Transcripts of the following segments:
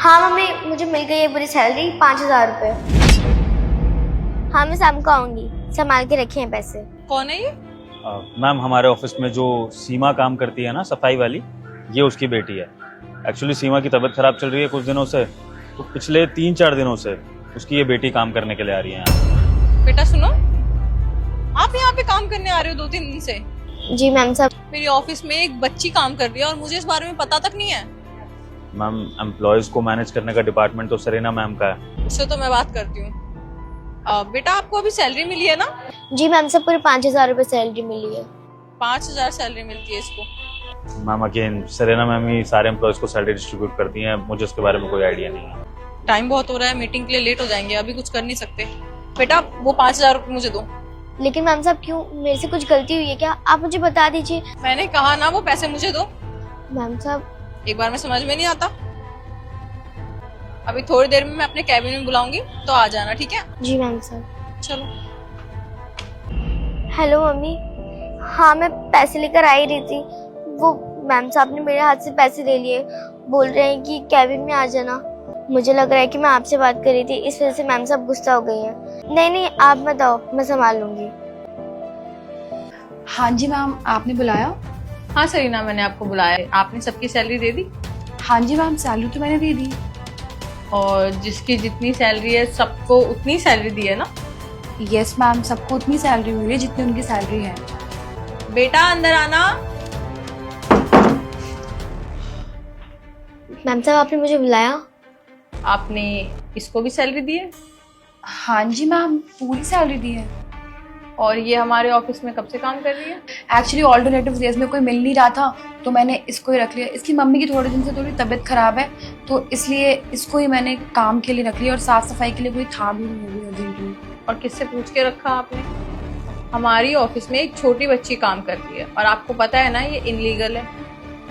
हाँ मम्मी, मुझे मिल गई है पूरी सैलरी, 5,000 रुपये। हाँ मैं शाम को आऊंगी, संभाल के रखे हैं पैसे। कौन है ये? मैम हमारे ऑफिस में जो सीमा काम करती है ना, सफाई वाली, ये उसकी बेटी है। एक्चुअली सीमा की तबीयत खराब चल रही है कुछ दिनों से, तो पिछले 3-4 दिनों से उसकी ये बेटी काम करने के लिए आ रही है यहाँ। बेटा सुनो, आप यहाँ पे काम करने आ रहे हो 2-3 दिन से? जी मैम साहब। मेरी ऑफिस में एक बच्ची काम कर रही है और मुझे इस बारे में पता तक नहीं है। मैम एम्प्लॉयज को मैनेज करने का डिपार्टमेंट तो सरीना मैम का है। उससे तो मैं बात करती हूँ। बेटा आपको अभी सैलरी मिली है ना? जी मैम साहब, पूरी 5,000 रुपये सैलरी मिली है। 5,000 सैलरी मिलती है इसको? मैम अगेन सरीना मैम ही सारे एम्प्लॉयज को सैलरी डिस्ट्रीब्यूट करती हैं, मुझे उसके बारे में कोई आइडिया नहीं है। टाइम बहुत हो रहा है, मीटिंग के लिए लेट हो जाएंगे, अभी कुछ कर नहीं सकते। बेटा वो 5,000 रुपये मुझे दो। लेकिन मैम साहब क्यों, मेरे से कुछ गलती हुई है क्या? आप मुझे बता दीजिए। मैंने कहा ना वो पैसे मुझे दो। मैम साहब एक बार में समझ में नहीं आता। अभी थोड़ी देर में मैं अपने कैबिन में बुलाऊंगी तो आ जाना, ठीक है? जी मैम साहब। चलो। Hello mummy. हाँ मैं पैसे लेकर आ ही रही थी, वो मैम साहब ने मेरे हाथ से पैसे ले लिए, बोल रहे हैं कि कैबिन में आ जाना। मुझे लग रहा है कि मैं आपसे बात कर रही थी, इस वजह से मैम साहब गुस्सा हो गई हैं। नहीं नहीं आप मत आओ, मैं संभाल लूंगी। हाँ जी मैम, आपने बुलाया? हाँ सरीना, मैंने आपको बुलाया। आपने सबकी सैलरी दे दी? हाँ जी मैम, सैलरी तो मैंने दे दी। और जिसकी जितनी सैलरी है सबको उतनी सैलरी दी है ना? यस मैम, सबको उतनी सैलरी मिली है जितनी उनकी सैलरी है। बेटा अंदर आना। मैम साहब आपने मुझे बुलाया? आपने इसको भी सैलरी दी है? हाँ जी मैम, पूरी सैलरी दी है। और ये हमारे ऑफिस में कब से काम कर रही है? एक्चुअली ऑल्टरनेटिव डेज में कोई मिल नहीं रहा था, तो मैंने इसको ही रख लिया। इसकी मम्मी की थोड़े दिन से थोड़ी तबीयत खराब है, तो इसलिए इसको ही मैंने काम के लिए रख लिया। और साफ सफाई के लिए कोई था भी नहीं अर्जेंटली। और किससे पूछ के रखा आपने? हमारी ऑफिस में एक छोटी बच्ची काम करती है और आपको पता है ना ये इनलीगल है,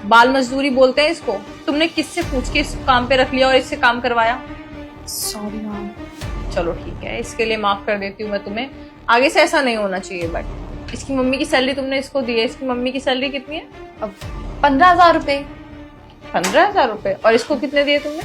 बाल मजदूरी बोलते हैं इसको। तुमने किससे पूछ के इस काम पे रख लिया और इससे काम करवाया? Sorry ma'am. चलो ठीक है, इसके लिए माफ कर देती हूँ मैं तुम्हें। आगे से ऐसा नहीं होना चाहिए। बट इसकी मम्मी की सैलरी तुमने इसको दी है। इसकी मम्मी की सैलरी कितनी है? अब 15,000 रुपये। 15,000 रुपए। और इसको कितने दिए तुमने?